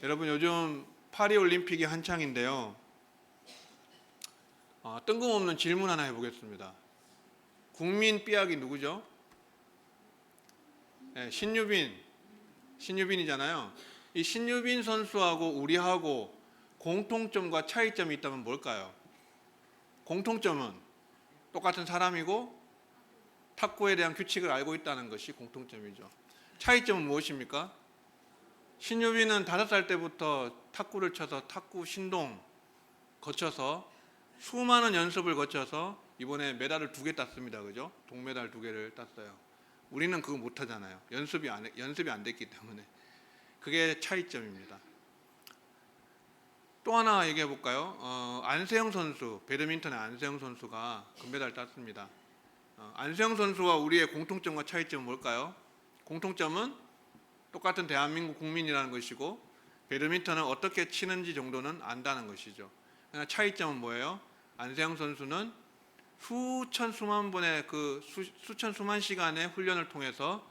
여러분 요즘 파리올림픽이 한창인데요. 뜬금없는 질문 하나 해보겠습니다. 국민 삐약이 누구죠? 네, 신유빈이잖아요. 이 신유빈 선수하고 우리하고 공통점과 차이점이 있다면 뭘까요? 공통점은 똑같은 사람이고 탁구에 대한 규칙을 알고 있다는 것이 공통점이죠. 차이점은 무엇입니까? 신유빈은 5살 때부터 탁구를 쳐서 탁구 신동 거쳐서 수많은 연습을 거쳐서 이번에 메달을 2개 땄습니다. 그죠? 동메달 2개를 땄어요. 우리는 그거 못 하잖아요. 연습이 안 됐기 때문에. 그게 차이점입니다. 또 하나 얘기해 볼까요? 안세영 선수, 배드민턴의 안세영 선수가 금메달 땄습니다. 안세영 선수와 우리의 공통점과 차이점은 뭘까요? 공통점은 똑같은 대한민국 국민이라는 것이고 배드민턴을 어떻게 치는지 정도는 안다는 것이죠. 그러나 차이점은 뭐예요? 안세영 선수는 수천 수만 번의 수천 수만 시간의 훈련을 통해서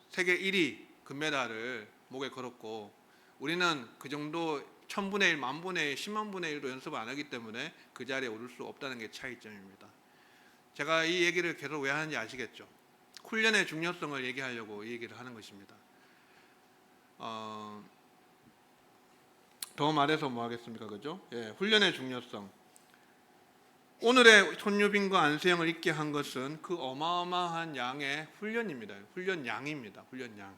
세계 1위 금메달을 목에 걸었고 우리는 그 정도 1000분의 1, 만분의 1, 10만 분의 1도 연습을 안 하기 때문에 그 자리에 오를 수 없다는 게 차이점입니다. 제가 이 얘기를 계속 왜 하는지 아시겠죠? 훈련의 중요성을 얘기하려고 이 얘기를 하는 것입니다. 더 말해서 뭐 하겠습니까? 그죠? 훈련의 중요성. 오늘의 손유빈과 안세영을 있게 한 것은 그 어마어마한 양의 훈련입니다. 훈련양입니다. 훈련양.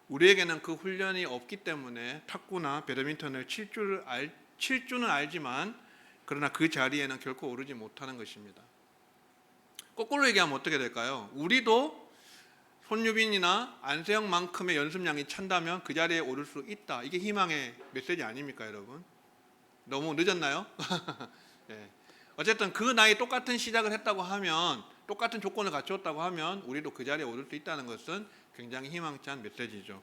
우리에게는 그 훈련이 없기 때문에 탁구나 배드민턴을 칠 줄은 알지만 그러나 그 자리에는 결코 오르지 못하는 것입니다. 거꾸로 얘기하면 어떻게 될까요? 우리도 손유빈이나 안세영만큼의 연습량이 찬다면 그 자리에 오를 수 있다. 이게 희망의 메시지 아닙니까, 여러분? 너무 늦었나요? 네. 어쨌든 그 나이 똑같은 시작을 했다고 하면, 똑같은 조건을 갖추었다고 하면 우리도 그 자리에 오를 수 있다는 것은 굉장히 희망찬 메시지죠.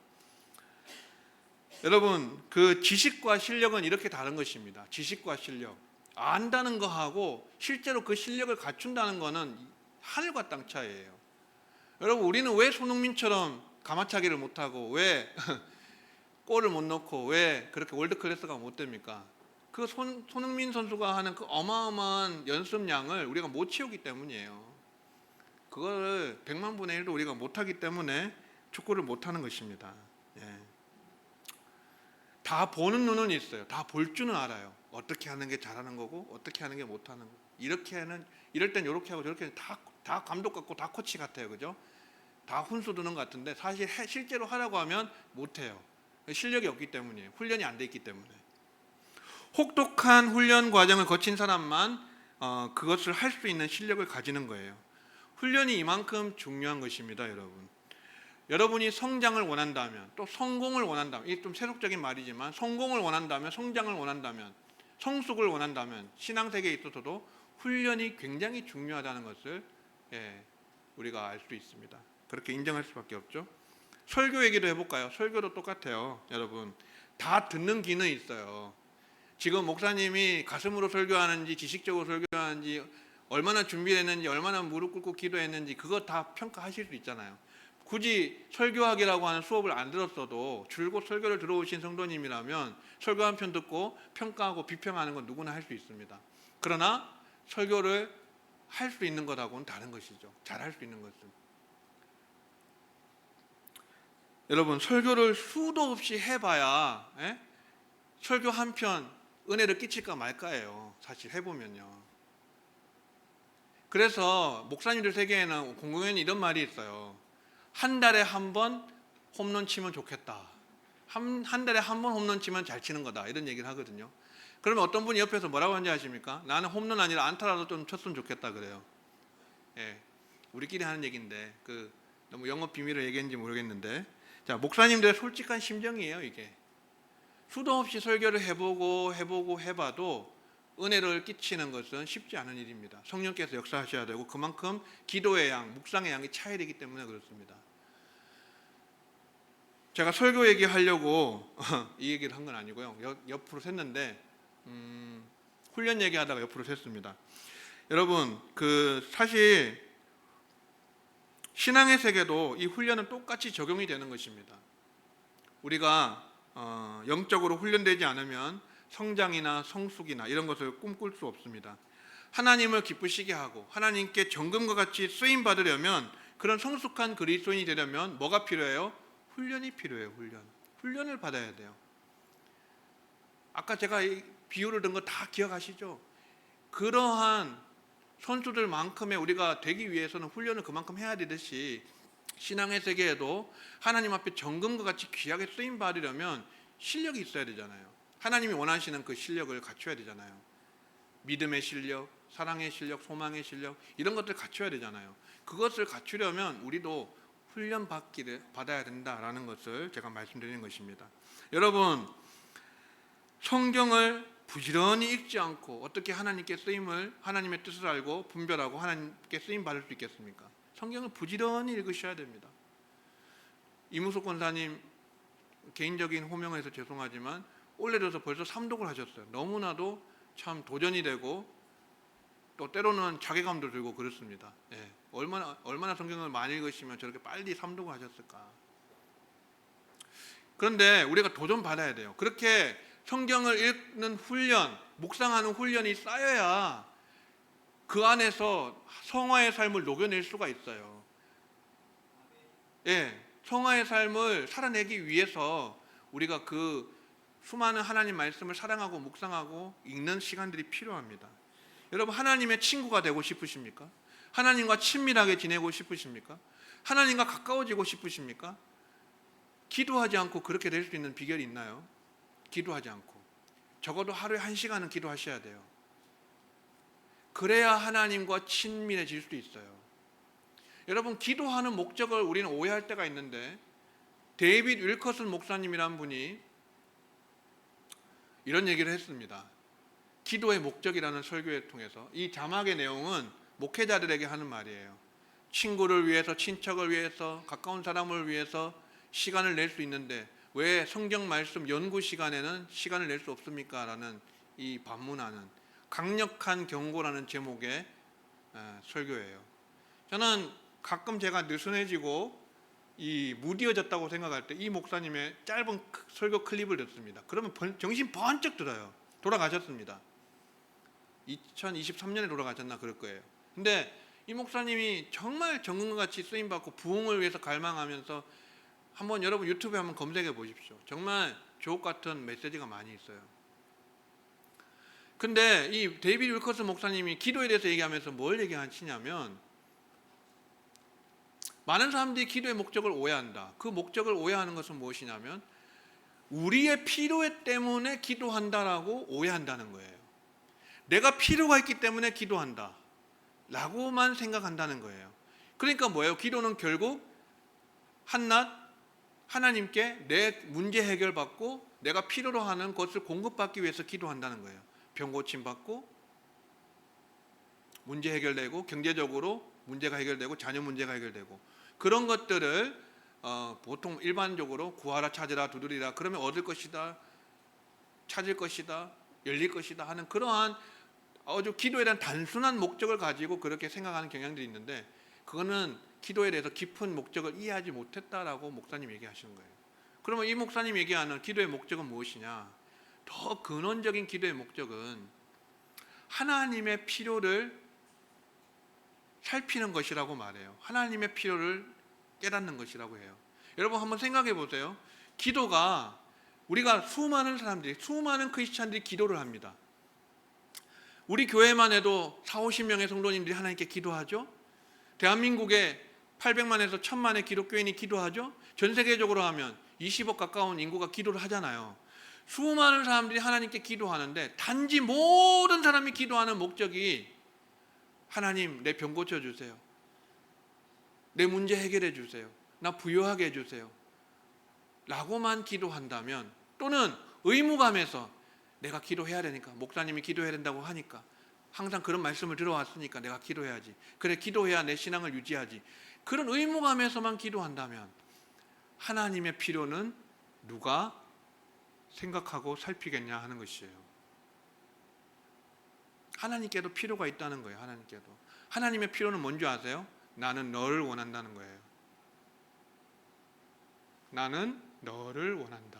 여러분, 그 지식과 실력은 이렇게 다른 것입니다. 지식과 실력. 안다는 거하고 실제로 그 실력을 갖춘다는 거는 하늘과 땅 차이예요. 여러분, 우리는 왜 손흥민처럼 가마차기를 못하고 왜 골을 못 넣고 왜 그렇게 월드클래스가 못 됩니까? 그 손흥민 선수가 하는 그 어마어마한 연습량을 우리가 못 채우기 때문이에요. 그거를 100만 분의 1도 우리가 못하기 때문에 축구를 못하는 것입니다. 다 보는 눈은 있어요. 다 볼 줄은 알아요. 어떻게 하는 게 잘하는 거고 어떻게 하는 게 못하는 거. 이럴 땐 이렇게 하고 저렇게 다 감독 같고 다 코치 같아요. 그죠? 다 훈수 두는 것 같은데 사실 실제로 하라고 하면 못해요. 실력이 없기 때문이에요. 훈련이 안 돼 있기 때문에. 혹독한 훈련 과정을 거친 사람만 그것을 할 수 있는 실력을 가지는 거예요. 훈련이 이만큼 중요한 것입니다, 여러분. 여러분이 성장을 원한다면, 또 성공을 원한다면, 이게 좀 세속적인 말이지만 성공을 원한다면, 성장을 원한다면, 성숙을 원한다면 신앙세계에 있어서도 훈련이 굉장히 중요하다는 것을 우리가 알 수 있습니다. 그렇게 인정할 수밖에 없죠. 설교 얘기도 해볼까요? 설교도 똑같아요. 여러분, 다 듣는 기능이 있어요. 지금 목사님이 가슴으로 설교하는지 지식적으로 설교하는지 얼마나 준비했는지 얼마나 무릎 꿇고 기도했는지 그거 다 평가하실 수 있잖아요. 굳이 설교학이라고 하는 수업을 안 들었어도 줄곧 설교를 들어오신 성도님이라면 설교 한 편 듣고 평가하고 비평하는 건 누구나 할 수 있습니다. 그러나 설교를 할 수 있는 것하고는 다른 것이죠. 잘할 수 있는 것은. 여러분, 설교를 수도 없이 해봐야 설교 한 편 은혜를 끼칠까 말까예요. 사실 해보면요. 그래서 목사님들 세계에는 공공연히 이런 말이 있어요. 한 달에 한 번 홈런 치면 좋겠다. 한 달에 한 번 홈런 치면 잘 치는 거다. 이런 얘기를 하거든요. 그러면 어떤 분이 옆에서 뭐라고 하는지 아십니까? 나는 홈런 아니라 안타라도 좀 쳤으면 좋겠다 그래요. 우리끼리 하는 얘기인데 너무 영업 비밀을 얘기했는지 모르겠는데, 자, 목사님들의 솔직한 심정이에요. 이게 수도 없이 설교를 해봐도 은혜를 끼치는 것은 쉽지 않은 일입니다. 성령께서 역사하셔야 되고 그만큼 기도의 양, 묵상의 양이 차야 되기 때문에 그렇습니다. 제가 설교 얘기하려고 이 얘기를 한 건 아니고요. 옆으로 샜는데 훈련 얘기하다가 옆으로 샜습니다. 여러분, 사실 신앙의 세계도 이 훈련은 똑같이 적용이 되는 것입니다. 우리가 영적으로 훈련되지 않으면 성장이나 성숙이나 이런 것을 꿈꿀 수 없습니다. 하나님을 기쁘시게 하고 하나님께 정금과 같이 쓰임 받으려면, 그런 성숙한 그리스도인이 되려면 뭐가 필요해요? 훈련이 필요해요. 훈련을 받아야 돼요. 아까 제가 이 비유를 든 거 다 기억하시죠? 그러한 선수들만큼의 우리가 되기 위해서는 훈련을 그만큼 해야 되듯이, 신앙의 세계에도 하나님 앞에 정금과 같이 귀하게 쓰임 받으려면 실력이 있어야 되잖아요. 하나님이 원하시는 그 실력을 갖춰야 되잖아요. 믿음의 실력, 사랑의 실력, 소망의 실력, 이런 것들 갖춰야 되잖아요. 그것을 갖추려면 우리도 훈련 받아야 된다라는 것을 제가 말씀드리는 것입니다. 여러분, 성경을 부지런히 읽지 않고 어떻게 하나님께 쓰임을, 하나님의 뜻을 알고 분별하고 하나님께 쓰임 받을 수 있겠습니까? 성경을 부지런히 읽으셔야 됩니다. 이무석 권사님, 개인적인 호명을 해서 죄송하지만 올해 들어서 벌써 3독을 하셨어요. 너무나도 참 도전이 되고 또 때로는 자괴감도 들고 그렇습니다. 예, 얼마나 성경을 많이 읽으시면 저렇게 빨리 3독을 하셨을까. 그런데 우리가 도전 받아야 돼요. 그렇게 성경을 읽는 훈련, 묵상하는 훈련이 쌓여야 그 안에서 성화의 삶을 녹여낼 수가 있어요. 예, 성화의 삶을 살아내기 위해서 우리가 그 수많은 하나님 말씀을 사랑하고 묵상하고 읽는 시간들이 필요합니다. 여러분, 하나님의 친구가 되고 싶으십니까? 하나님과 친밀하게 지내고 싶으십니까? 하나님과 가까워지고 싶으십니까? 기도하지 않고 그렇게 될 수 있는 비결이 있나요? 기도하지 않고 적어도 하루에 1시간은 기도하셔야 돼요. 그래야 하나님과 친밀해질 수 있어요. 여러분, 기도하는 목적을 우리는 오해할 때가 있는데, 데이빗 윌커슨 목사님이란 분이 이런 얘기를 했습니다. 기도의 목적이라는 설교를 통해서. 이 자막의 내용은 목회자들에게 하는 말이에요. 친구를 위해서, 친척을 위해서, 가까운 사람을 위해서 시간을 낼 수 있는데 왜 성경 말씀 연구 시간에는 시간을 낼 수 없습니까? 라는 이 반문하는 강력한 경고라는 제목의 설교예요. 저는 가끔 제가 느슨해지고 무디어졌다고 생각할 때 이 목사님의 짧은 설교 클립을 듣습니다. 그러면 정신 번쩍 들어요. 돌아가셨습니다. 2023년에 돌아가셨나 그럴 거예요. 근데 이 목사님이 정말 정금과 같이 쓰임받고 부흥을 위해서 갈망하면서, 한번 여러분 유튜브에 한번 검색해 보십시오. 정말 주옥 같은 메시지가 많이 있어요. 근데 이 데이비드 윌커슨 목사님이 기도에 대해서 얘기하면서 뭘 얘기하시냐면, 많은 사람들이 기도의 목적을 오해한다. 그 목적을 오해하는 것은 무엇이냐면 우리의 필요에 때문에 기도한다라고 오해한다는 거예요. 내가 필요가 있기 때문에 기도한다 라고만 생각한다는 거예요. 그러니까 뭐예요? 기도는 결국 한낱 하나님께 내 문제 해결받고 내가 필요로 하는 것을 공급받기 위해서 기도한다는 거예요. 병 고침 받고 문제 해결되고, 경제적으로 문제가 해결되고, 자녀 문제가 해결되고, 그런 것들을 보통 일반적으로 구하라, 찾으라, 두드리라, 그러면 얻을 것이다, 찾을 것이다, 열릴 것이다 하는 그러한 아주 기도에 대한 단순한 목적을 가지고 그렇게 생각하는 경향들이 있는데, 그거는 기도에 대해서 깊은 목적을 이해하지 못했다라고 목사님 얘기하시는 거예요. 그러면 이 목사님 얘기하는 기도의 목적은 무엇이냐? 더 근원적인 기도의 목적은 하나님의 필요를 살피는 것이라고 말해요. 하나님의 필요를 깨닫는 것이라고 해요. 여러분 한번 생각해 보세요. 기도가, 우리가 수많은 사람들이, 수많은 크리스찬들이 기도를 합니다. 우리 교회만 해도 40~50명의 성도님들이 하나님께 기도하죠. 대한민국에 800만에서 1000만의 기독교인이 기도하죠. 전 세계적으로 하면 20억 가까운 인구가 기도를 하잖아요. 수많은 사람들이 하나님께 기도하는데 단지 모든 사람이 기도하는 목적이 하나님 내 병 고쳐주세요, 내 문제 해결해 주세요, 나 부유하게 해주세요 라고만 기도한다면, 또는 의무감에서 내가 기도해야 되니까, 목사님이 기도해야 된다고 하니까, 항상 그런 말씀을 들어왔으니까 내가 기도해야지, 그래 기도해야 내 신앙을 유지하지, 그런 의무감에서만 기도한다면 하나님의 필요는 누가 생각하고 살피겠냐 하는 것이에요. 하나님께도 필요가 있다는 거예요. 하나님의 필요는 뭔지 아세요? 나는 너를 원한다는 거예요. 나는 너를 원한다.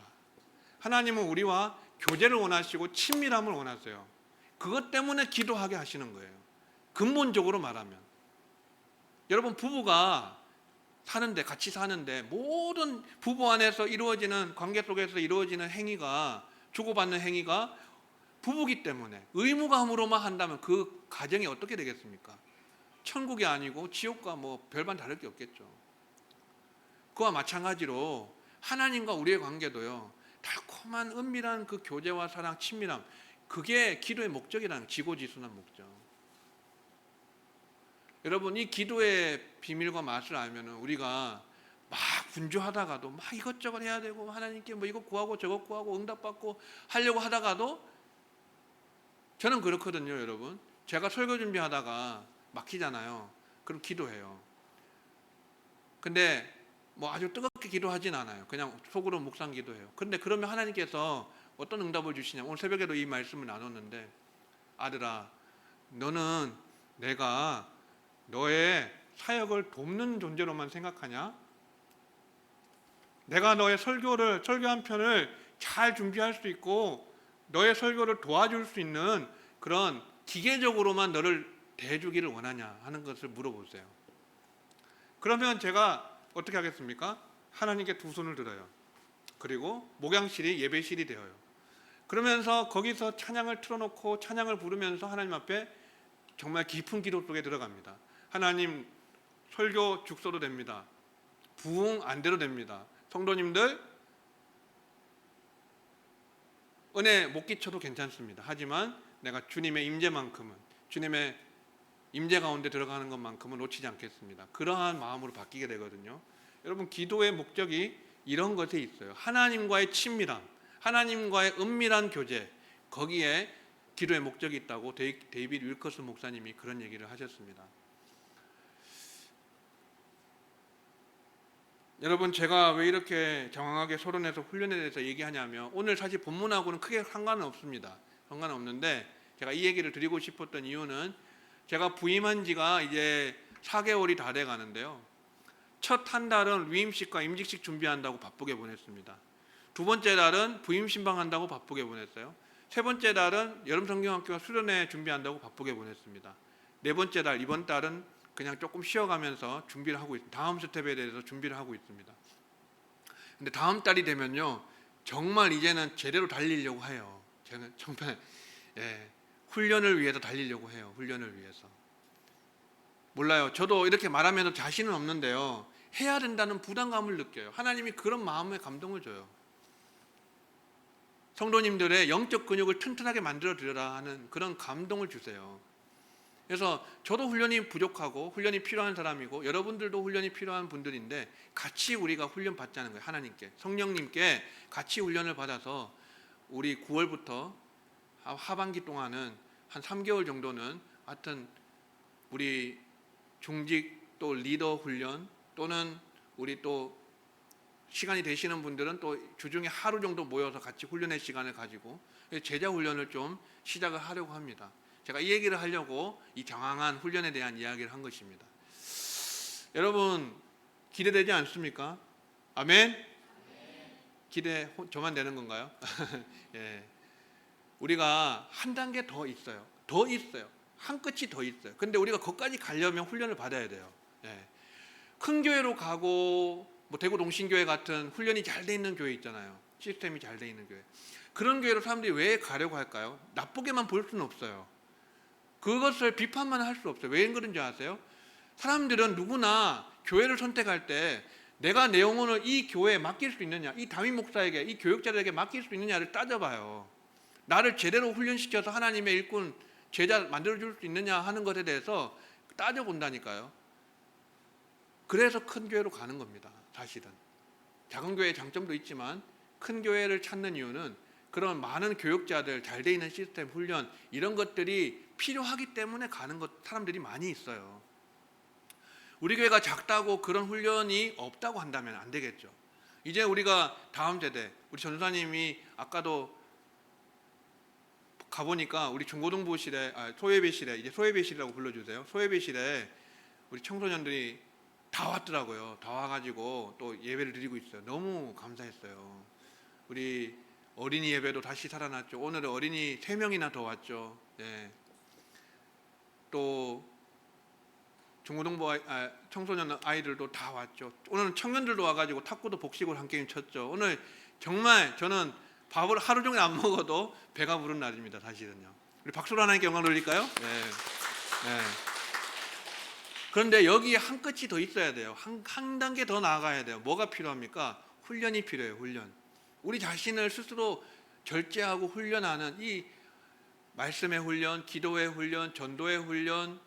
하나님은 우리와 교제를 원하시고 친밀함을 원하세요. 그것 때문에 기도하게 하시는 거예요. 근본적으로 말하면. 여러분, 부부가 사는데, 같이 사는데 모든 부부 안에서 이루어지는 관계 속에서 이루어지는 행위가, 주고받는 행위가 부부기 때문에 의무감으로만 한다면 그 가정이 어떻게 되겠습니까? 천국이 아니고 지옥과 뭐 별반 다를 게 없겠죠. 그와 마찬가지로 하나님과 우리의 관계도요, 달콤한 은밀한 그 교제와 사랑, 친밀함, 그게 기도의 목적이라는, 지고지순한 목적. 여러분, 이 기도의 비밀과 맛을 알면은 우리가 막 분주하다가도 막 이것저것 해야 되고 하나님께 뭐 이거 구하고 저거 구하고 응답받고 하려고 하다가도, 저는 그렇거든요. 여러분, 제가 설교 준비하다가 막히잖아요. 그럼 기도해요. 근데 뭐 아주 뜨겁게 기도하진 않아요. 그냥 속으로 묵상 기도해요. 근데 그러면 하나님께서 어떤 응답을 주시냐. 오늘 새벽에도 이 말씀을 나눴는데, 아들아, 너는 내가 너의 사역을 돕는 존재로만 생각하냐? 내가 너의 설교 한 편을 잘 준비할 수 있고 너의 설교를 도와줄 수 있는 그런 기계적으로만 너를 대해주기를 원하냐 하는 것을 물어보세요. 그러면 제가 어떻게 하겠습니까? 하나님께 두 손을 들어요. 그리고 목양실이 예배실이 되어요. 그러면서 거기서 찬양을 틀어놓고 찬양을 부르면서 하나님 앞에 정말 깊은 기도 속에 들어갑니다. 하나님, 설교 죽서도 됩니다. 부흥 안 돼도 됩니다. 성도님들 은혜 못 끼쳐도 괜찮습니다. 하지만 내가 주님의 임재만큼은, 주님의 임재 가운데 들어가는 것만큼은 놓치지 않겠습니다. 그러한 마음으로 바뀌게 되거든요. 여러분, 기도의 목적이 이런 것에 있어요. 하나님과의 친밀함, 하나님과의 은밀한 교제, 거기에 기도의 목적이 있다고 데이비드 윌커슨 목사님이 그런 얘기를 하셨습니다. 여러분, 제가 왜 이렇게 장황하게 서론에서 훈련에 대해서 얘기하냐면, 오늘 사실 본문하고는 크게 상관은 없습니다. 상관은 없는데, 제가 이 얘기를 드리고 싶었던 이유는, 제가 부임한 지가 이제 4개월이 다 돼 가는데요, 첫 한 달은 위임식과 임직식 준비한다고 바쁘게 보냈습니다. 두 번째 달은 부임 신방한다고 바쁘게 보냈어요. 세 번째 달은 여름 성경학교와 수련회 준비한다고 바쁘게 보냈습니다. 네 번째 달, 이번 달은 그냥 조금 쉬어가면서 준비를 하고 있습니다. 다음 스텝에 대해서 준비를 하고 있습니다. 근데 다음 달이 되면요, 정말 이제는 제대로 달리려고 해요. 저는 정말 훈련을 위해서 달리려고 해요. 훈련을 위해서. 몰라요. 저도 이렇게 말하면 자신은 없는데요, 해야 된다는 부담감을 느껴요. 하나님이 그런 마음의 감동을 줘요. 성도님들의 영적 근육을 튼튼하게 만들어 드려라 하는 그런 감동을 주세요. 그래서 저도 훈련이 부족하고 훈련이 필요한 사람이고 여러분들도 훈련이 필요한 분들인데, 같이 우리가 훈련 받자는 거예요. 하나님께, 성령님께 같이 훈련을 받아서 우리 9월부터 하반기 동안은 한 3개월 정도는 하여튼 우리 중직 또 리더 훈련, 또는 우리 또 시간이 되시는 분들은 또 주중에 하루 정도 모여서 같이 훈련의 시간을 가지고 제자 훈련을 좀 시작을 하려고 합니다. 제가 이 얘기를 하려고 이 장황한 훈련에 대한 이야기를 한 것입니다. 여러분, 기대되지 않습니까? 아멘? 기대 저만 되는 건가요? 예. 우리가 한 단계 더 있어요. 더 있어요. 한 끝이 더 있어요. 근데 우리가 거기까지 가려면 훈련을 받아야 돼요. 예. 큰 교회로 가고 뭐 대구 동신교회 같은 훈련이 잘 돼 있는 교회 있잖아요. 시스템이 잘 돼 있는 교회. 그런 교회로 사람들이 왜 가려고 할까요? 나쁘게만 볼 수는 없어요. 그것을 비판만 할 수 없어요. 왜 그런지 아세요? 사람들은 누구나 교회를 선택할 때 내가 내 영혼을 이 교회에 맡길 수 있느냐, 이 담임 목사에게, 이 교육자들에게 맡길 수 있느냐를 따져봐요. 나를 제대로 훈련시켜서 하나님의 일꾼, 제자 만들어줄 수 있느냐 하는 것에 대해서 따져본다니까요. 그래서 큰 교회로 가는 겁니다. 사실은 작은 교회의 장점도 있지만 큰 교회를 찾는 이유는 그런 많은 교육자들, 잘 돼 있는 시스템, 훈련, 이런 것들이 필요하기 때문에 가는 사람들이 많이 있어요. 우리 교회가 작다고 그런 훈련이 없다고 한다면 안 되겠죠. 이제 우리가 다음 세대, 우리 전사님이 아까도 가보니까 우리 중고등부실에, 소예배실에, 이제 소예배실이라고 불러주세요. 소예배실에 우리 청소년들이 다 왔더라고요. 다 와가지고 또 예배를 드리고 있어요. 너무 감사했어요. 우리 어린이 예배도 다시 살아났죠. 오늘은 어린이 3명이나 더 왔죠. 네. 또 중고등부 청소년 아이들도 다 왔죠. 오늘은 청년들도 와가지고 탁구도 복식으로 한 게임 쳤죠. 오늘 정말 저는 밥을 하루 종일 안 먹어도 배가 부른 날입니다. 사실은요. 우리 박수로 하나님께 영광 돌릴까요? 네. 네. 그런데 여기에 한 끝이 더 있어야 돼요. 한 단계 더 나아가야 돼요. 뭐가 필요합니까? 훈련이 필요해요. 훈련. 우리 자신을 스스로 절제하고 훈련하는 이 말씀의 훈련, 기도의 훈련, 전도의 훈련,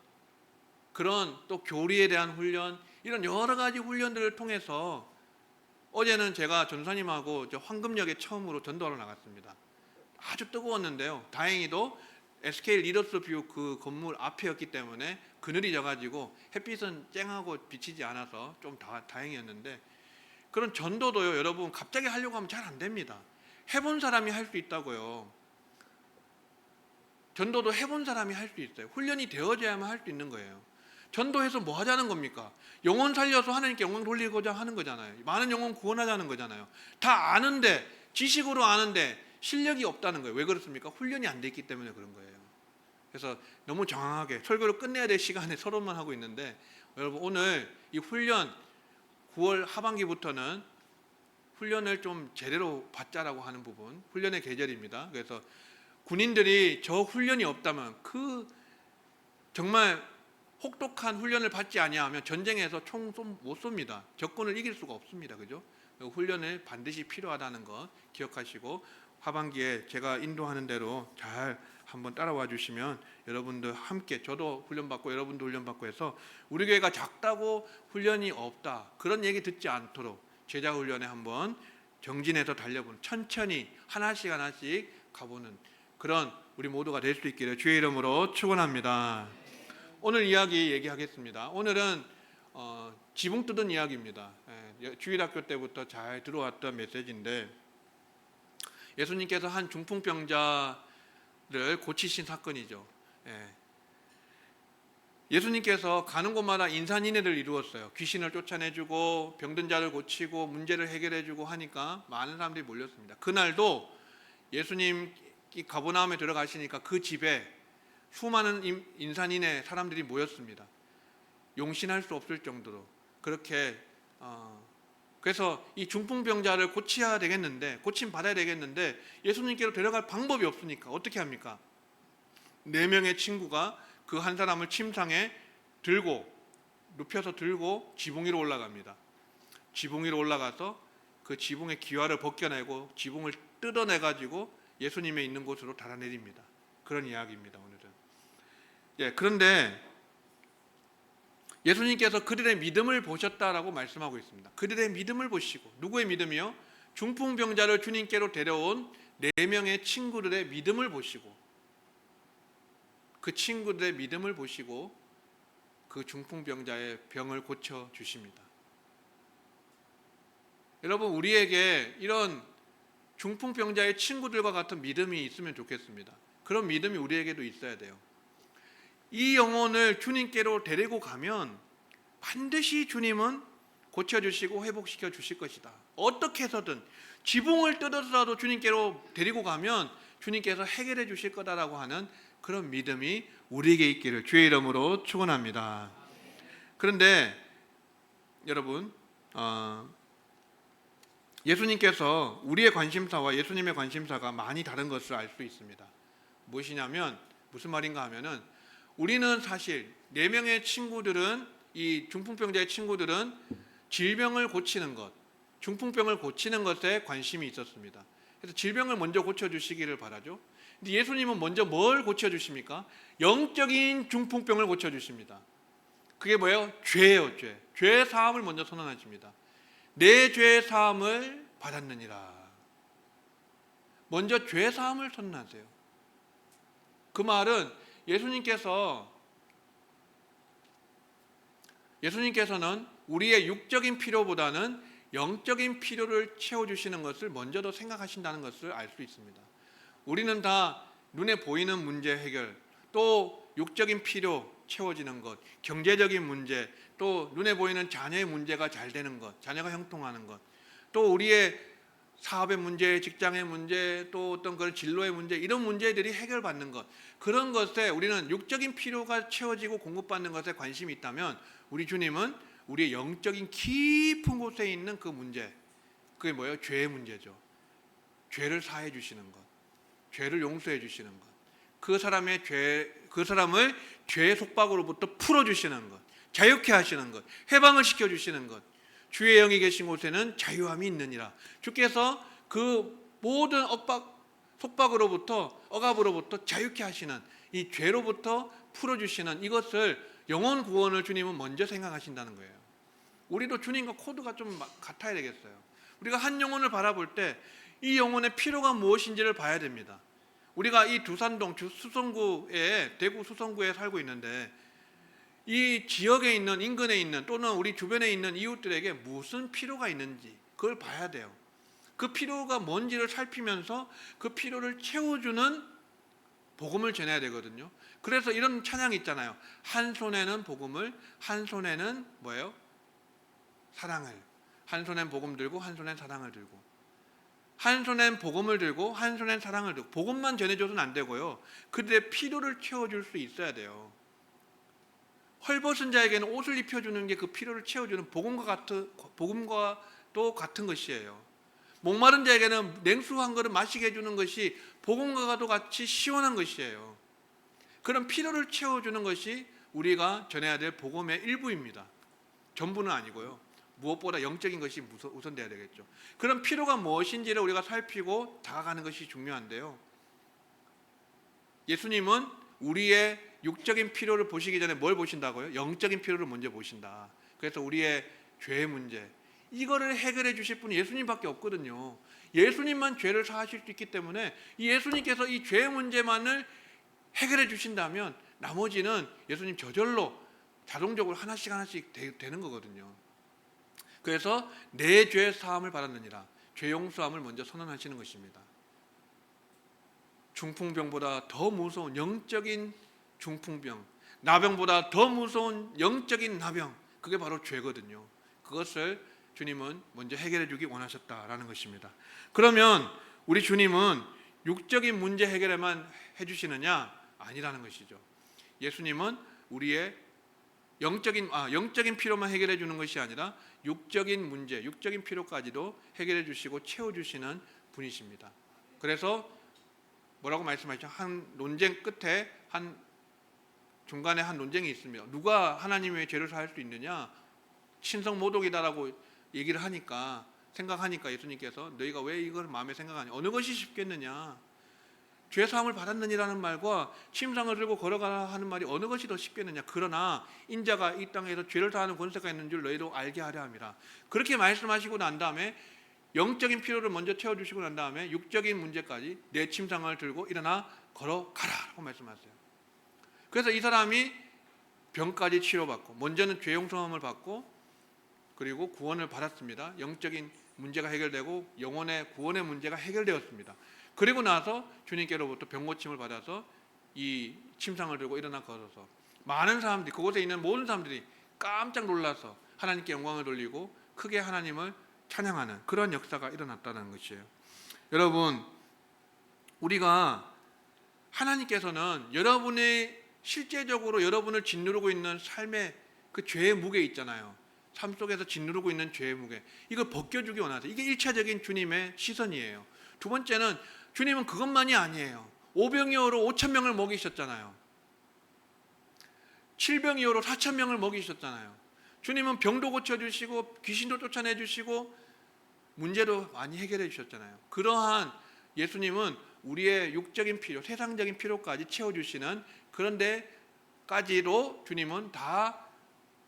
그런 또 교리에 대한 훈련, 이런 여러 가지 훈련들을 통해서 어제는 제가 전사님하고 황금역에 처음으로 전도하러 나갔습니다. 아주 뜨거웠는데요. 다행히도 SK 리더스 뷰 그 건물 앞이었기 때문에 그늘이 져가지고 햇빛은 쨍하고 비치지 않아서 좀 다행이었는데, 그런 전도도요, 여러분 갑자기 하려고 하면 잘 안 됩니다. 해본 사람이 할 수 있다고요. 전도도 해본 사람이 할 수 있어요. 훈련이 되어져야만 할 수 있는 거예요. 전도해서 뭐 하자는 겁니까? 영혼 살려서 하나님께 영광 돌리고자 하는 거잖아요. 많은 영혼 구원하자는 거잖아요. 다 아는데, 지식으로 아는데 실력이 없다는 거예요. 왜 그렇습니까? 훈련이 안 돼 있기 때문에 그런 거예요. 그래서 너무 정확하게 설교를 끝내야 될 시간에 서론만 하고 있는데, 여러분 오늘 이 훈련 9월 하반기부터는 훈련을 좀 제대로 받자라고 하는 부분, 훈련의 계절입니다. 그래서 군인들이 저 훈련이 없다면, 그 정말 혹독한 훈련을 받지 아니하면 전쟁에서 총 못 쏩니다. 적군을 이길 수가 없습니다. 그죠? 훈련을 반드시 필요하다는 것 기억하시고, 하반기에 제가 인도하는 대로 잘 한번 따라와 주시면 여러분들 함께, 저도 훈련받고 여러분도 훈련받고 해서 우리 교회가 작다고 훈련이 없다, 그런 얘기 듣지 않도록 제자 훈련에 한번 정진해서 달려보는, 천천히 하나씩 가보는 그런 우리 모두가 될 수 있기를 주의 이름으로 축원합니다. 오늘 이야기 얘기하겠습니다. 오늘은 지붕 뜯은 이야기입니다. 주일학교 때부터 잘 들어왔던 메시지인데, 예수님께서 한 중풍병자를 고치신 사건이죠. 예수님께서 가는 곳마다 인산인해를 이루었어요. 귀신을 쫓아내주고 병든 자를 고치고 문제를 해결해주고 하니까 많은 사람들이 몰렸습니다. 그날도 예수님 가버나움에 들어가시니까 그 집에 수많은 인산인해 사람들이 모였습니다. 용신할 수 없을 정도로. 그렇게 그래서 이 중풍병자를 고쳐야 되겠는데, 고침 받아야 되겠는데 예수님께로 데려갈 방법이 없으니까 어떻게 합니까? 4명의 친구가 그 한 사람을 침상에 들고, 눕혀서 들고 지붕 위로 올라갑니다. 지붕 위로 올라가서 그 지붕의 기와를 벗겨내고 지붕을 뜯어내가지고 예수님의 있는 곳으로 달아내립니다. 그런 이야기입니다. 오늘은. 그런데 예수님께서 그들의 믿음을 보셨다라고 말씀하고 있습니다. 그들의 믿음을 보시고, 누구의 믿음이요? 중풍병자를 주님께로 데려온 4명의 친구들의 믿음을 보시고, 그 친구들의 믿음을 보시고 그 중풍병자의 병을 고쳐 주십니다. 여러분, 우리에게 이런 중풍병자의 친구들과 같은 믿음이 있으면 좋겠습니다. 그런 믿음이 우리에게도 있어야 돼요. 이 영혼을 주님께로 데리고 가면 반드시 주님은 고쳐주시고 회복시켜 주실 것이다. 어떻게 해서든 지붕을 뜯어서라도 주님께로 데리고 가면 주님께서 해결해 주실 거다라고 하는 그런 믿음이 우리에게 있기를 주의 이름으로 축원합니다. 그런데 여러분, 예수님께서 우리의 관심사와 예수님의 관심사가 많이 다른 것을 알 수 있습니다. 무엇이냐면, 무슨 말인가 하면은, 우리는 사실 4명의 친구들은, 이 중풍병자의 친구들은 질병을 고치는 것, 중풍병을 고치는 것에 관심이 있었습니다. 그래서 질병을 먼저 고쳐주시기를 바라죠. 근데 예수님은 먼저 뭘 고쳐주십니까? 영적인 중풍병을 고쳐주십니다. 그게 뭐예요? 죄예요. 죄 사함을 먼저 선언하십니다. 내 죄 사함을 받았느니라. 먼저 죄 사함을 선언하세요. 그 말은 예수님께서는 우리의 육적인 필요보다는 영적인 필요를 채워주시는 것을 먼저 더 생각하신다는 것을 알 수 있습니다. 우리는 다 눈에 보이는 문제 해결, 또 육적인 필요 채워지는 것, 경제적인 문제, 또 눈에 보이는 자녀의 문제가 잘 되는 것, 자녀가 형통하는 것, 또 우리의 사업의 문제, 직장의 문제, 또 어떤 그런 진로의 문제, 이런 문제들이 해결받는 것, 그런 것에 우리는 육적인 필요가 채워지고 공급받는 것에 관심이 있다면 우리 주님은 우리의 영적인 깊은 곳에 있는 그 문제, 그게 뭐예요? 죄의 문제죠. 죄를 사해 주시는 것, 죄를 용서해 주시는 것, 그 사람을 죄의 속박으로부터 풀어 주시는 것, 자유케 하시는 것, 해방을 시켜 주시는 것. 주의 영이 계신 곳에는 자유함이 있느니라. 주께서 그 모든 속박으로부터, 억압으로부터 자유케 하시는, 이 죄로부터 풀어 주시는 이것을, 영혼 구원을 주님은 먼저 생각하신다는 거예요. 우리도 주님과 코드가 좀 같아야 되겠어요. 우리가 한 영혼을 바라볼 때 이 영혼의 필요가 무엇인지를 봐야 됩니다. 우리가 이 두산동 수성구에, 대구 수성구에 살고 있는데 이 지역에 있는, 인근에 있는, 또는 우리 주변에 있는 이웃들에게 무슨 필요가 있는지 그걸 봐야 돼요. 그 필요가 뭔지를 살피면서 그 필요를 채워주는 복음을 전해야 되거든요. 그래서 이런 찬양이 있잖아요. 한 손에는 복음을, 한 손에는 뭐예요? 사랑을. 한 손엔 복음 들고 한 손엔 사랑을 들고, 한 손엔 복음을 들고 한 손엔 사랑을 들고. 복음만 전해줘서는 안 되고요, 그들의 필요를 채워줄 수 있어야 돼요. 헐벗은 자에게는 옷을 입혀주는 게 그 필요를 채워주는 복음과도 같은 것이에요. 목마른 자에게는 냉수 한 그릇 마시게 해주는 것이 복음과도 같이 시원한 것이에요. 그런 필요를 채워주는 것이 우리가 전해야 될 복음의 일부입니다. 전부는 아니고요. 무엇보다 영적인 것이 우선돼야 되겠죠. 그런 필요가 무엇인지를 우리가 살피고 다가가는 것이 중요한데요, 예수님은 우리의 육적인 필요를 보시기 전에 뭘 보신다고요? 영적인 필요를 먼저 보신다. 그래서 우리의 죄의 문제, 이거를 해결해 주실 분이 예수님밖에 없거든요. 예수님만 죄를 사하실 수 있기 때문에 이 예수님께서 이 죄의 문제만을 해결해 주신다면 나머지는 예수님 저절로 자동적으로 하나씩 되는 거거든요. 그래서 내 죄 사함을 받았느니라, 죄 용서함을 먼저 선언하시는 것입니다. 중풍병보다 더 무서운 영적인 중풍병, 나병보다 더 무서운 영적인 나병, 그게 바로 죄거든요. 그것을 주님은 먼저 해결해 주기 원하셨다라는 것입니다. 그러면 우리 주님은 육적인 문제 해결에만 해주시느냐? 아니라는 것이죠. 예수님은 우리의 영적인 필요만 해결해 주는 것이 아니라 육적인 문제, 육적인 필요까지도 해결해 주시고 채워주시는 분이십니다. 그래서 뭐라고 말씀하셨죠? 한 논쟁 끝에 중간에 한 논쟁이 있습니다. 누가 하나님의 죄를 사할 수 있느냐? 신성 모독이다라고 얘기를 하니까, 생각하니까 예수님께서 너희가 왜 이걸 마음에 생각하냐? 어느 것이 쉽겠느냐? 죄 사함을 받았느니라는 말과 침상을 들고 걸어가라 하는 말이 어느 것이 더 쉽겠느냐? 그러나 인자가 이 땅에서 죄를 사하는 권세가 있는 줄 너희도 알게 하려 함이라. 그렇게 말씀하시고 난 다음에 영적인 필요를 먼저 채워주시고 난 다음에 육적인 문제까지 내 침상을 들고 일어나 걸어가라고 말씀하세요. 그래서 이 사람이 병까지 치료받고, 먼저는 죄 용서함을 받고 그리고 구원을 받았습니다. 영적인 문제가 해결되고 영혼의 구원의 문제가 해결되었습니다. 그리고 나서 주님께로부터 병 고침을 받아서 이 침상을 들고 일어나 걸어서 많은 사람들이, 그곳에 있는 모든 사람들이 깜짝 놀라서 하나님께 영광을 돌리고 크게 하나님을 찬양하는 그런 역사가 일어났다는 것이에요. 여러분, 우리가 하나님께서는 여러분의 실제적으로 여러분을 짓누르고 있는 삶의 그 죄의 무게 있잖아요. 삶 속에서 짓누르고 있는 죄의 무게, 이걸 벗겨주기 원하세요. 이게 1차적인 주님의 시선이에요. 두 번째는 주님은 그것만이 아니에요. 오병이어로 5,000명을 먹이셨잖아요. 7병이어로 4,000명을 먹이셨잖아요. 주님은 병도 고쳐주시고 귀신도 쫓아내주시고 문제도 많이 해결해 주셨잖아요. 그러한 예수님은 우리의 육적인 필요, 세상적인 필요까지 채워주시는, 그런데까지도 주님은 다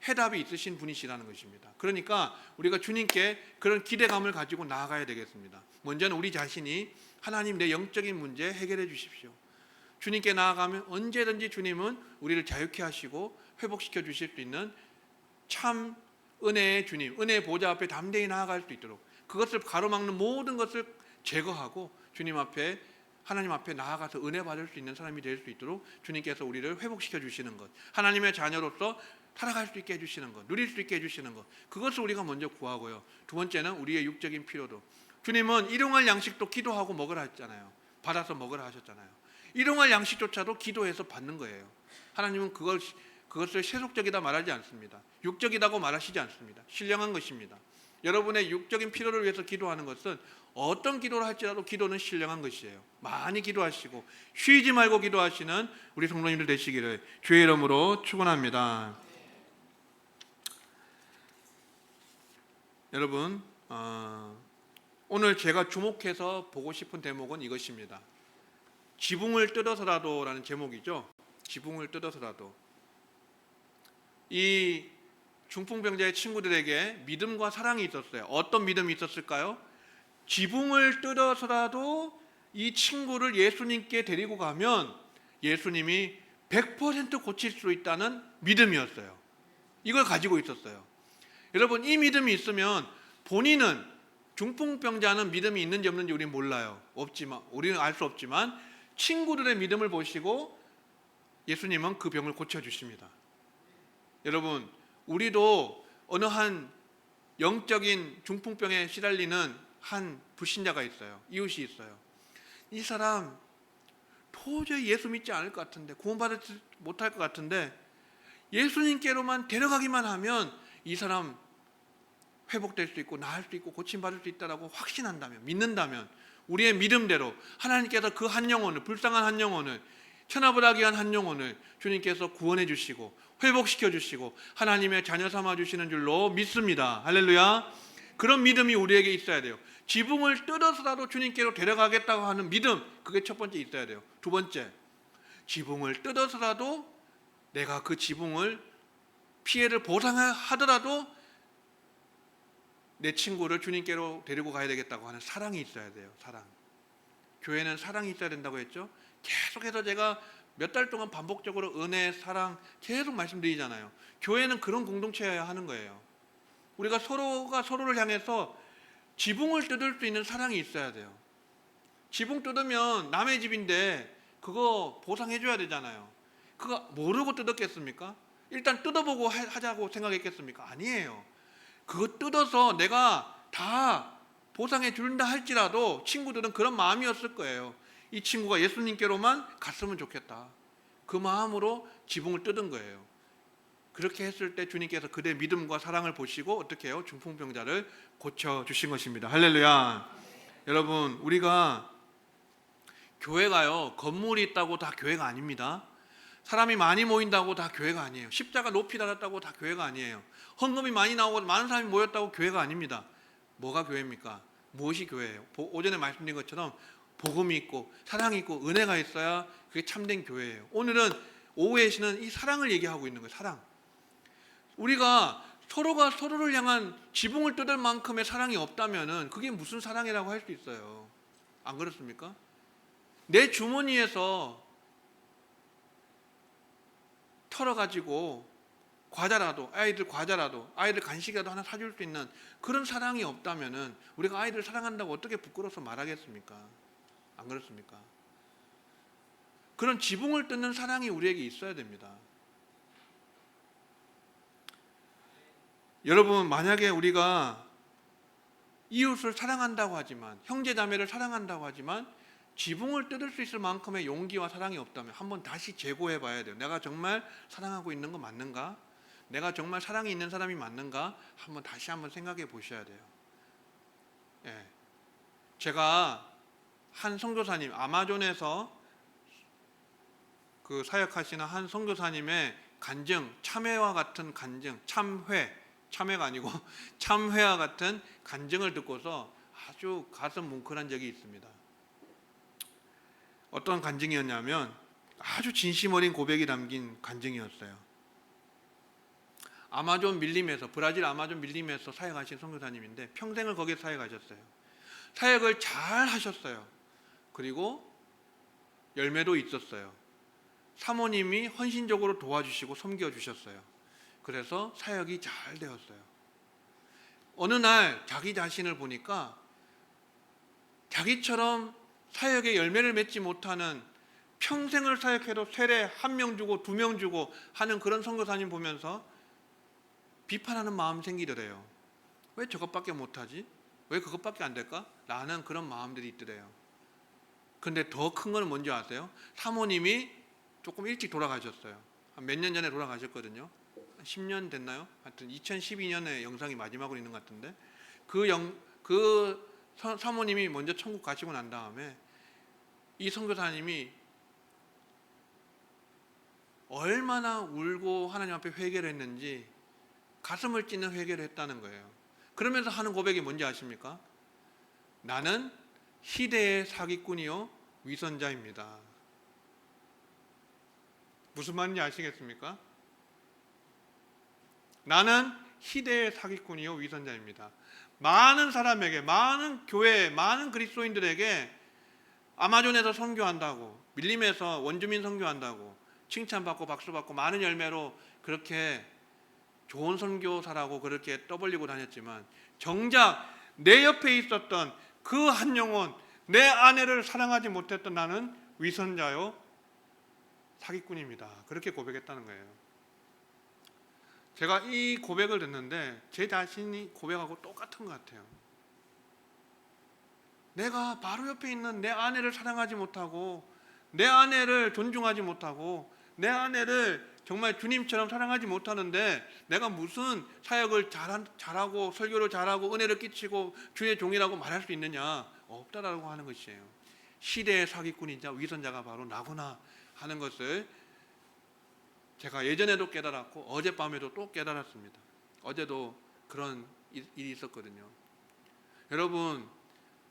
해답이 있으신 분이시라는 것입니다. 그러니까 우리가 주님께 그런 기대감을 가지고 나아가야 되겠습니다. 먼저는 우리 자신이 하나님, 내 영적인 문제 해결해 주십시오. 주님께 나아가면 언제든지 주님은 우리를 자유케 하시고 회복시켜 주실 수 있는 참 은혜의 주님, 은혜의 보좌 앞에 담대히 나아갈 수 있도록, 그것을 가로막는 모든 것을 제거하고 주님 앞에 하나님 앞에 나아가서 은혜 받을 수 있는 사람이 될 수 있도록 주님께서 우리를 회복시켜 주시는 것, 하나님의 자녀로서 살아갈 수 있게 해주시는 것, 누릴 수 있게 해주시는 것, 그것을 우리가 먼저 구하고요. 두 번째는 우리의 육적인 필요도. 주님은 일용할 양식도 기도하고 먹으라 했잖아요. 받아서 먹으라 하셨잖아요. 일용할 양식조차도 기도해서 받는 거예요. 하나님은 그것을 세속적이다 말하지 않습니다. 육적이라고 말하시지 않습니다. 신령한 것입니다. 여러분의 육적인 필요를 위해서 기도하는 것은 어떤 기도를 할지라도 기도는 신령한 것이에요. 많이 기도하시고 쉬지 말고 기도하시는 우리 성도님들 되시기를 주의 이름으로 축원합니다. 여러분, 오늘 제가 주목해서 보고 싶은 대목은 이것입니다. 지붕을 뜯어서라도 라는 제목이죠. 지붕을 뜯어서라도. 이 중풍병자의 친구들에게 믿음과 사랑이 있었어요. 어떤 믿음이 있었을까요? 지붕을 뜯어서라도 이 친구를 예수님께 데리고 가면 예수님이 100% 고칠 수 있다는 믿음이었어요. 이걸 가지고 있었어요. 여러분, 이 믿음이 있으면 본인은, 중풍병자는 믿음이 있는지 없는지 우리는 몰라요. 우리는 알 수 없지만 친구들의 믿음을 보시고 예수님은 그 병을 고쳐주십니다. 여러분, 우리도 어느 한 영적인 중풍병에 시달리는 한 불신자가 있어요. 이웃이 있어요. 이 사람 도저히 예수 믿지 않을 것 같은데, 구원받지 못할 것 같은데 예수님께로만 데려가기만 하면 이 사람 회복될 수 있고 나을 수 있고 고침받을 수 있다라고 확신한다면, 믿는다면 우리의 믿음대로 하나님께서 그 한 영혼을, 불쌍한 한 영혼을, 천하보다기한 한 영혼을 주님께서 구원해 주시고 회복시켜 주시고 하나님의 자녀 삼아 주시는 줄로 믿습니다. 할렐루야. 그런 믿음이 우리에게 있어야 돼요. 지붕을 뜯어서라도 주님께로 데려가겠다고 하는 믿음, 그게 첫 번째 있어야 돼요. 두 번째, 지붕을 뜯어서라도 내가 그 지붕을 피해를 보상하더라도 내 친구를 주님께로 데리고 가야 되겠다고 하는 사랑이 있어야 돼요. 사랑. 교회는 사랑이 있어야 된다고 했죠. 계속해서 제가 몇 달 동안 반복적으로 은혜, 사랑 계속 말씀드리잖아요. 교회는 그런 공동체여야 하는 거예요. 우리가 서로가 서로를 향해서 지붕을 뜯을 수 있는 사랑이 있어야 돼요. 지붕 뜯으면 남의 집인데 그거 보상해 줘야 되잖아요. 그거 모르고 뜯었겠습니까? 일단 뜯어보고 하자고 생각했겠습니까? 아니에요. 그거 뜯어서 내가 다 보상해 준다 할지라도 친구들은 그런 마음이었을 거예요. 이 친구가 예수님께로만 갔으면 좋겠다. 그 마음으로 지붕을 뜯은 거예요. 그렇게 했을 때 주님께서 그들의 믿음과 사랑을 보시고 어떻게 해요? 중풍병자를 고쳐주신 것입니다. 할렐루야. 여러분, 우리가 교회가요, 건물이 있다고 다 교회가 아닙니다. 사람이 많이 모인다고 다 교회가 아니에요. 십자가 높이 달았다고 다 교회가 아니에요. 헌금이 많이 나오고 많은 사람이 모였다고 교회가 아닙니다. 뭐가 교회입니까? 무엇이 교회예요? 오전에 말씀드린 것처럼 복음이 있고 사랑이 있고 은혜가 있어야 그게 참된 교회예요. 오늘은 오후에 시는 이 사랑을 얘기하고 있는 거예요. 사랑. 우리가 서로가 서로를 향한 지붕을 뜯을 만큼의 사랑이 없다면 그게 무슨 사랑이라고 할 수 있어요? 안 그렇습니까? 내 주머니에서 털어가지고 아이들 과자라도 아이들 간식이라도 하나 사줄 수 있는 그런 사랑이 없다면 우리가 아이들 사랑한다고 어떻게 부끄러워서 말하겠습니까? 안 그렇습니까? 그런 지붕을 뜯는 사랑이 우리에게 있어야 됩니다. 여러분, 만약에 우리가 이웃을 사랑한다고 하지만, 형제 자매를 사랑한다고 하지만 지붕을 뜯을 수 있을 만큼의 용기와 사랑이 없다면 한번 다시 재고해 봐야 돼요. 내가 정말 사랑하고 있는 거 맞는가? 내가 정말 사랑이 있는 사람이 맞는가? 다시 한번 생각해 보셔야 돼요. 예. 제가 한 선교사님, 아마존에서 그 사역하시는 한 선교사님의 간증, 참회와 같은 간증, 참회가 아니고 참회와 같은 간증을 듣고서 아주 가슴 뭉클한 적이 있습니다. 어떤 간증이었냐면 아주 진심 어린 고백이 담긴 간증이었어요. 브라질 아마존 밀림에서 사역하신 선교사님인데 평생을 거기에 사역하셨어요. 사역을 잘 하셨어요. 그리고 열매도 있었어요. 사모님이 헌신적으로 도와주시고 섬겨주셨어요. 그래서 사역이 잘 되었어요. 어느 날 자기 자신을 보니까 자기처럼 사역의 열매를 맺지 못하는, 평생을 사역해도 세례 1명 주고 2명 주고 하는 그런 선교사님 보면서 비판하는 마음 생기더래요. 왜 저것밖에 못하지? 왜 그것밖에 안 될까? 라는 그런 마음들이 있더래요. 근데 더 큰 건 뭔지 아세요? 사모님이 조금 일찍 돌아가셨어요. 몇 년 전에 돌아가셨거든요. 10년 됐나요? 하여튼 2012년에 영상이 마지막으로 있는 것 같은데, 사모님이 먼저 천국 가시고 난 다음에 이 선교사님이 얼마나 울고 하나님 앞에 회개를 했는지 가슴을 찢는 회개를 했다는 거예요. 그러면서 하는 고백이 뭔지 아십니까? 나는 희대의 사기꾼이요 위선자입니다. 무슨 말인지 아시겠습니까? 나는 희대의 사기꾼이요 위선자입니다. 많은 사람에게, 많은 교회, 많은 그리스도인들에게 아마존에서 선교한다고, 밀림에서 원주민 선교한다고 칭찬받고 박수받고 많은 열매로 그렇게 좋은 선교사라고 그렇게 떠벌리고 다녔지만, 정작 내 옆에 있었던 그 한 영혼, 내 아내를 사랑하지 못했던 나는 위선자요 사기꾼입니다. 그렇게 고백했다는 거예요. 제가 이 고백을 듣는데 제 자신이 고백하고 똑같은 것 같아요. 내가 바로 옆에 있는 내 아내를 사랑하지 못하고, 내 아내를 존중하지 못하고, 내 아내를 정말 주님처럼 사랑하지 못하는데 내가 무슨 사역을 잘하고 설교를 잘하고 은혜를 끼치고 주의 종이라고 말할 수 있느냐? 없다라고 하는 것이에요. 시대의 사기꾼이자 위선자가 바로 나구나 하는 것을 제가 예전에도 깨달았고 어젯밤에도 또 깨달았습니다. 어제도 그런 일이 있었거든요. 여러분,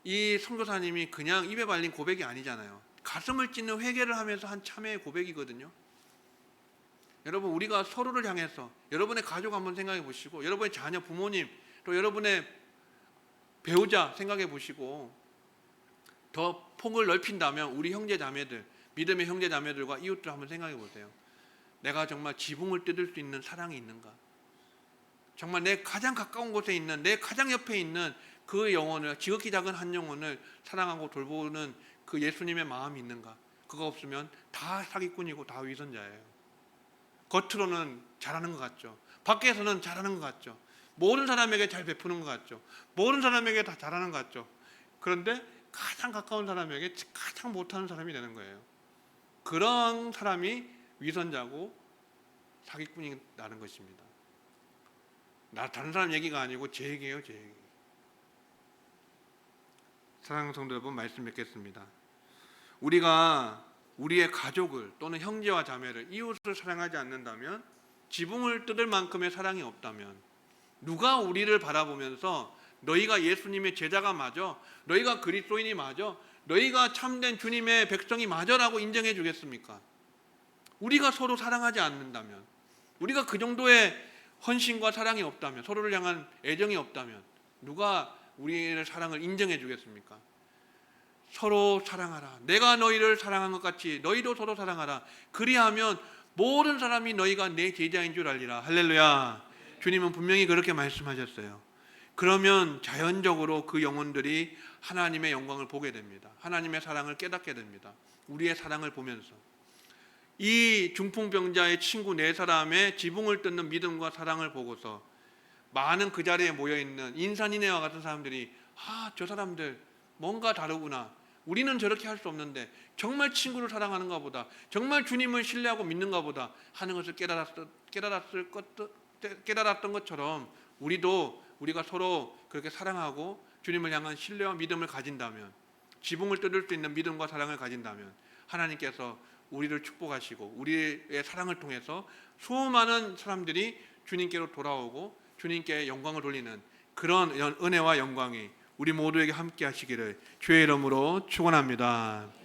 이 선교사님이 그냥 입에 발린 고백이 아니잖아요. 가슴을 찢는 회개를 하면서 한 참회의 고백이거든요. 여러분, 우리가 서로를 향해서, 여러분의 가족 한번 생각해 보시고, 여러분의 자녀, 부모님, 또 여러분의 배우자 생각해 보시고, 더 폭을 넓힌다면 우리 형제 자매들, 믿음의 형제 자매들과 이웃들 한번 생각해 보세요. 내가 정말 지붕을 뜯을 수 있는 사랑이 있는가? 정말 내 가장 가까운 곳에 있는, 내 가장 옆에 있는 그 영혼을, 지극히 작은 한 영혼을 사랑하고 돌보는 그 예수님의 마음이 있는가? 그거 없으면 다 사기꾼이고 다 위선자예요. 겉으로는 잘하는 것 같죠. 밖에서는 잘하는 것 같죠. 모든 사람에게 잘 베푸는 것 같죠. 모든 사람에게 다 잘하는 것 같죠. 그런데 가장 가까운 사람에게 가장 못하는 사람이 되는 거예요. 그런 사람이 위선자고 사기꾼이라는 것입니다. 다른 사람 얘기가 아니고 제 얘기예요, 제 얘기. 사랑하는 성도 여러분, 말씀 맺겠습니다. 우리가 우리의 가족을 또는 형제와 자매를, 이웃을 사랑하지 않는다면, 지붕을 뜯을 만큼의 사랑이 없다면, 누가 우리를 바라보면서 너희가 예수님의 제자가 맞아, 너희가 그리스도인이 맞아, 너희가 참된 주님의 백성이 맞아라고 인정해 주겠습니까? 우리가 서로 사랑하지 않는다면, 우리가 그 정도의 헌신과 사랑이 없다면, 서로를 향한 애정이 없다면 누가 우리의 사랑을 인정해 주겠습니까? 서로 사랑하라. 내가 너희를 사랑한 것 같이 너희도 서로 사랑하라. 그리하면 모든 사람이 너희가 내 제자인 줄 알리라. 할렐루야. 주님은 분명히 그렇게 말씀하셨어요. 그러면 자연적으로 그 영혼들이 하나님의 영광을 보게 됩니다. 하나님의 사랑을 깨닫게 됩니다. 우리의 사랑을 보면서 이 중풍병자의 친구 4사람의 지붕을 뜯는 믿음과 사랑을 보고서 많은 그 자리에 모여있는 인산인해와 같은 사람들이, 저 사람들 뭔가 다르구나, 우리는 저렇게 할 수 없는데 정말 친구를 사랑하는가 보다, 정말 주님을 신뢰하고 믿는가 보다 하는 것을 깨달았던 것처럼 우리가 서로 그렇게 사랑하고 주님을 향한 신뢰와 믿음을 가진다면, 지붕을 뜯을 수 있는 믿음과 사랑을 가진다면 하나님께서 우리를 축복하시고 우리의 사랑을 통해서 수많은 사람들이 주님께로 돌아오고 주님께 영광을 돌리는 그런 은혜와 영광이 우리 모두에게 함께 하시기를 주의 이름으로 축원합니다.